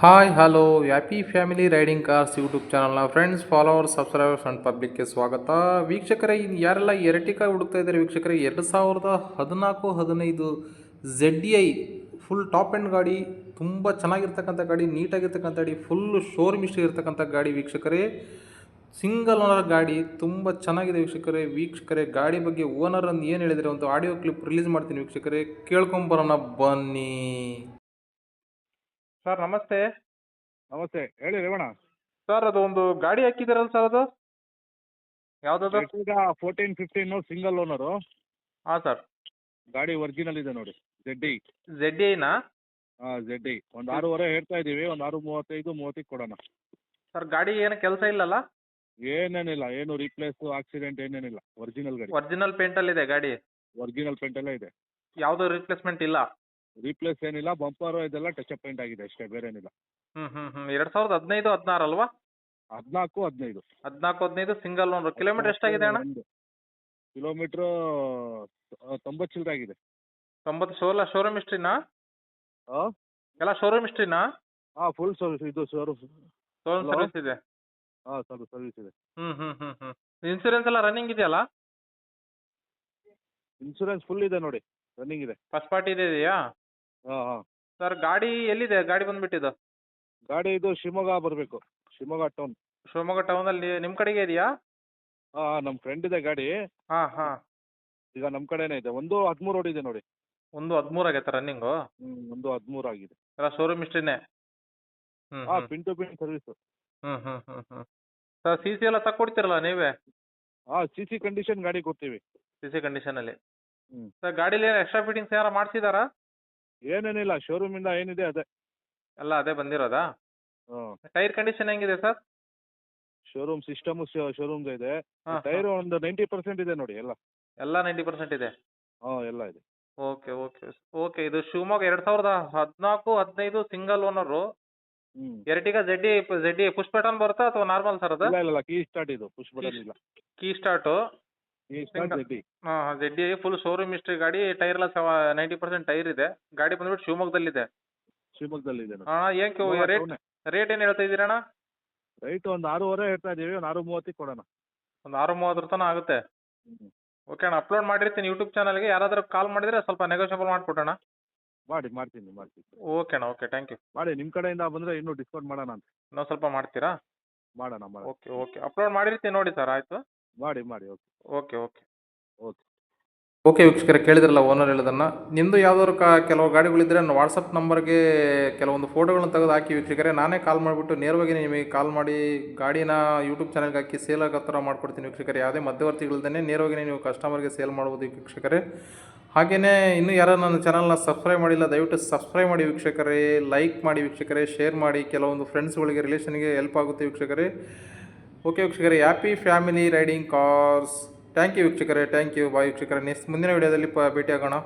Hi hello happy family riding cars YouTube ಚಾನಲ್ನ friends followers subscribers and ಪಬ್ಲಿಕ್ಗೆ ಸ್ವಾಗತ. ವೀಕ್ಷಕರೇ, ಯಾರೆಲ್ಲ ಎರಟಿಕಾ ಹುಡುಕ್ತಾ ಇದ್ದಾರೆ ವೀಕ್ಷಕರೇ, 2014-15 ZDI ಫುಲ್ ಟಾಪ್ ಎಂಡ್ ಗಾಡಿ, ತುಂಬ ಚೆನ್ನಾಗಿರ್ತಕ್ಕಂಥ ಗಾಡಿ, ನೀಟಾಗಿರ್ತಕ್ಕಂಥ ಗಾಡಿ, ಫುಲ್ ಶೋರೂಮ್ ಹಿಸ್ಟ್ರಿ ಇರ್ತಕ್ಕಂಥ ಗಾಡಿ ವೀಕ್ಷಕರೇ. ಸಿಂಗಲ್ ಓನರ್ ಗಾಡಿ, ತುಂಬ ಚೆನ್ನಾಗಿದೆ ವೀಕ್ಷಕರೇ. ಗಾಡಿ ಬಗ್ಗೆ ಓನರ್ ಅಂದು ಏನು ಹೇಳಿದರೆ ಒಂದು ಆಡಿಯೋ ಕ್ಲಿಪ್ ರಿಲೀಸ್ ಮಾಡ್ತೀನಿ ವೀಕ್ಷಕರೇ, ಕೇಳ್ಕೊಂಬರೋಣ ಬನ್ನಿ. ಸರ್ ನಮಸ್ತೆ. ನಮಸ್ತೆ, ಹೇಳಿ ರೇವಣ್ಣ. ಸರ್ ಅದು ಒಂದು ಗಾಡಿ ಹಾಕಿದ್ದೀರಲ್ಲ ಸರ್, ಅದು ಯಾವುದದು? ಈಗ 14-15 ಸಿಂಗಲ್ ಓನರು. ಹಾಂ ಸರ್. ಗಾಡಿ ಒರಿಜಿನಲ್ ಇದೆ ನೋಡಿ, ZDI. ZDIನಾ? ಹಾಂ, ZDI. ಒಂದು 6.5 ಹೇಳ್ತಾ ಇದ್ದೀವಿ, ಒಂದು 6:35-30 ಕೊಡೋಣ. ಸರ್ ಗಾಡಿ ಏನು ಕೆಲಸ ಇಲ್ಲಲ್ಲ? ಏನೇನಿಲ್ಲ, ಏನು ರೀಪ್ಲೇಸು ಆಕ್ಸಿಡೆಂಟ್ ಏನೇನಿಲ್ಲ, ಒರಿಜಿನಲ್ ಗಾಡಿ. ಒರಿಜಿನಲ್ ಪೇಂಟಲ್ಲಿದೆ ಗಾಡಿ? ಒರಿಜಿನಲ್ ಪೇಂಟೆಲ್ಲ ಇದೆ. ಯಾವುದೋ ರಿಪ್ಲೇಸ್ಮೆಂಟ್ ಇಲ್ಲ? ರೀಪ್ಲೇಸ್ ಏನಿಲ್ಲ, ಬಂಪರು ಇದೆಲ್ಲ ಟಚ್ ಅಪ್ ಪೇಂಟ್ ಆಗಿದೆ ಅಷ್ಟೇ, ಬೇರೆ ಏನಿಲ್ಲ. 2015-16 ಅಲ್ವಾ? 14-15. 14-15 ಸಿಂಗಲ್ ಓನರ್. ಕಿಲೋಮೀಟರ್ ಎಷ್ಟಾಗಿದೆ ಅಣ್ಣ? ಕಿಲೋಮೀಟ್ರು 90 ಚಿಲ್ಲರೆ ಆಗಿದೆ. 90. ಶೋರೂಮ್ ಹಿಸ್ಟ್ರಿನಾ? ಹಾಂ, ಎಲ್ಲ ಶೋರೂಮ್ ಹಿಸ್ಟ್ರಿನಾ? ಹಾಂ, ಫುಲ್ ಸರ್ವಿಸ್ ಇದು ಶೋರೂಮ್. ಶೋರೂಮ್ ಸರ್ವಿಸ್ ಇದೆ? ಹಾಂ, ಸರ್ವಿಸ್ ಇದೆ. ಇನ್ಸೂರೆನ್ಸ್ ಎಲ್ಲ ರನ್ನಿಂಗ್ ಇದೆಯಲ್ಲ? ಇನ್ಸೂರೆನ್ಸ್ ಫುಲ್ ಇದೆ ನೋಡಿ, ರನ್ನಿಂಗ್ ಇದೆ. ಫಸ್ಟ್ ಪಾರ್ಟಿ ಇದೆಯಾ? ಹಾಂ ಹಾಂ. ಸರ್ ಗಾಡಿ ಎಲ್ಲಿದೆ? ಗಾಡಿ ಬಂದ್ಬಿಟ್ಟಿದ್ದು ಗಾಡಿ ಇದು ಶಿವಮೊಗ್ಗ ಬರಬೇಕು, ಶಿವಮೊಗ್ಗ ಟೌನ್. ಶಿವಮೊಗ್ಗ ಟೌನಲ್ಲಿ ನಿಮ್ಮ ಕಡೆಗೆ ಇದೆಯಾ? ಹಾಂ, ನಮ್ಮ ಫ್ರೆಂಡ್ ಇದೆ ಗಾಡಿ. ಹಾಂ ಹಾಂ. ಈಗ ನಮ್ಮ ಕಡೆನೇ ಇದೆ. 1-13 ಓಡಿದೆ ನೋಡಿ. 1-13 ಆಗೈತೆ ರನ್ನಿಂಗು? 1-13 ಆಗಿದೆ. ಎಲ್ಲ ಶೋರೂಮ್ ಹಿಸ್ಟ್ರಿನೇ? ಹಾಂ, pin to pin service. Sir C C ಎಲ್ಲ ತಕ್ಕೊಡ್ತೀರಲ್ಲ ನೀವೇ? ಹಾಂ, CC ಕಂಡೀಷನ್ ಗಾಡಿ ಕೊಡ್ತೀವಿ. ಸಿ ಸಿ ಕಂಡೀಷನಲ್ಲಿ. ಹ್ಞೂ. ಸರ್ ಗಾಡೀಲಿ ಎಕ್ಸ್ಟ್ರಾ ಫಿಟ್ಟಿಂಗ್ಸ್ ಏನಾರು ಮಾಡಿಸಿದಾರಾ? ಏನೇನಿಲ್ಲ, ಶೋರೂಮಿಂದ ಏನಿದೆ ಅದೇ. ಎಲ್ಲ ಅದೇ ಬಂದಿರೋದಾ? ಹಾಂ. ಟೈರ್ ಕಂಡೀಷನ್ ಹೆಂಗಿದೆ ಸರ್? ಶೋರೂಮ್ ಸಿಸ್ಟಮು ಶೋರೂಮ್ದು ಇದೆ. ಹಾಂ ಟೈರ್ ಒಂದು 90% ಇದೆ ನೋಡಿ ಎಲ್ಲ. ಎಲ್ಲ 90% ಇದೆ? ಹಾಂ, ಎಲ್ಲ ಇದೆ. Okay okay okay. ಇದು ಶಿವಮೊಗ್ಗ 2014-15 ಸಿಂಗಲ್ ಓನರು. ಹ್ಞೂ. ಎರಟಿಗ ZD ಪುಷ್ ಬಟನ್ ಬರುತ್ತಾ ಅಥವಾ ನಾರ್ಮಲ್ ಸರ್ ಅದು? ಇಲ್ಲ, ಕೀ ಸ್ಟಾರ್ಟ್ ಇದು, ಪುಷ್ ಬಟನ್ ಇಲ್ಲ. Key start? Key start ZDI. ಹಾಂ ZD ಫುಲ್ ಶೋರೂಮ್ ಹಿಸ್ಟ್ರಿ ಗಾಡಿ. ಟೈರ್ ಎಲ್ಲ 90% ಟೈರ್ ಇದೆ. ಗಾಡಿ ಬಂದ್ಬಿಟ್ಟು ಶಿವಮೊಗ್ಗದಲ್ಲಿದೆ. ಶಿವಮೊಗ್ಗದಲ್ಲಿದೆ ನೋಡಿ. ಹಾಂ ರೇಟ್ ಏನು ಹೇಳ್ತಾ ಇದ್ದೀರಣ್ಣ? ರೈಟ್ ಒಂದು 6.5 ಹೇಳ್ತಾ ಇದ್ದೀವಿ, ಒಂದು 6:30 ಕೊಡೋಣ. ಒಂದು 6:30 ತನಕ ಆಗುತ್ತೆ? ಹ್ಞೂ. ಓಕೆ ಅಣ್ಣ, ಅಪ್ಲೋಡ್ ಮಾಡಿರ್ತೀನಿ ಯೂಟ್ಯೂಬ್ ಚಾನಲ್ಗೆ. ಯಾರಾದರೂ ಕಾಲ್ ಮಾಡಿದರೆ ಸ್ವಲ್ಪ ನೆಗೋಷಿಯಬಲ್ ಮಾಡಿಕೊಡೋಣ. ಮಾಡ್ತೀನಿ. ಓಕೆ ಅಣ್ಣ, ಓಕೆ, ಥ್ಯಾಂಕ್ ಯು. ಮಾಡಿ, ನಿಮ್ಮ ಕಡೆಯಿಂದ ಬಂದರೆ ಇನ್ನೂ ಡಿಸ್ಕೌಂಟ್ ಮಾಡೋಣ ಅಂತ. ಇನ್ನೂ ಸ್ವಲ್ಪ ಮಾಡ್ತೀರಾ? ಮಾಡೋಣ. ಓಕೆ ಓಕೆ, ಅಪ್ಲೋಡ್ ಮಾಡಿರ್ತೀನಿ ನೋಡಿ ಸರ್. ಆಯಿತು, ಮಾಡಿ. Okay. Okay okay okay. Okay ವೀಕ್ಷಕರೇ, ಕೇಳಿದ್ರಲ್ಲ ಓನರ್ ಹೇಳೋದನ್ನು. ನಿಮ್ಮದು ಯಾವ್ದಾದ್ರು ಕೆಲವು ಗಾಡಿಗಳಿದ್ದರೆ ನನ್ನ ವಾಟ್ಸಪ್ ನಂಬರ್ಗೆ ಕೆಲವೊಂದು ಫೋಟೋಗಳನ್ನ ತೆಗೆದು ಹಾಕಿ ವೀಕ್ಷಕರೇ. ನಾನೇ ಕಾಲ್ ಮಾಡಿಬಿಟ್ಟು ನೇರವಾಗಿ ನಿಮಗೆ ಕಾಲ್ ಮಾಡಿ ಗಾಡಿನ ಯೂಟ್ಯೂಬ್ ಚಾನಲ್ಗೆ ಹಾಕಿ ಸೇಲ್ ಆಗೋ ಥರ ಮಾಡ್ಕೊಡ್ತೀನಿ ವೀಕ್ಷಕರೇ. ಯಾವುದೇ ಮಧ್ಯವರ್ತಿಗಳಿಲ್ಲದೇ ನೇರವಾಗಿ ನೀವು ಕಸ್ಟಮರ್ಗೆ ಸೇಲ್ ಮಾಡ್ಬೋದು ವೀಕ್ಷಕರೇ. ಹಾಗೆಯೇ ಇನ್ನೂ ಯಾರು ನನ್ನ ಚಾನಲ್ನ ಸಬ್ಸ್ಕ್ರೈಬ್ ಮಾಡಿಲ್ಲ, ದಯವಿಟ್ಟು ಸಬ್ಸ್ಕ್ರೈಬ್ ಮಾಡಿ ವೀಕ್ಷಕರೇ. ಲೈಕ್ ಮಾಡಿ ವೀಕ್ಷಕರೇ, ಶೇರ್ ಮಾಡಿ. ಕೆಲವೊಂದು ಫ್ರೆಂಡ್ಸ್ಗಳಿಗೆ, ರಿಲೇಷನ್ಗೆ ಹೆಲ್ಪ್ ಆಗುತ್ತೆ ವೀಕ್ಷಕರೇ. ಓಕೆ ವೀಕ್ಷಕರೇ, happy family riding cars. Thank you ವೀಕ್ಷಕರೇ, ಥ್ಯಾಂಕ್ ಯು. ಬಾಯ್ ವೀಕ್ಷಕರೇ. ಮುಂದಿನ ವಿಡಿಯೋದಲ್ಲಿ ಭೇಟಿ ಆಗೋಣ.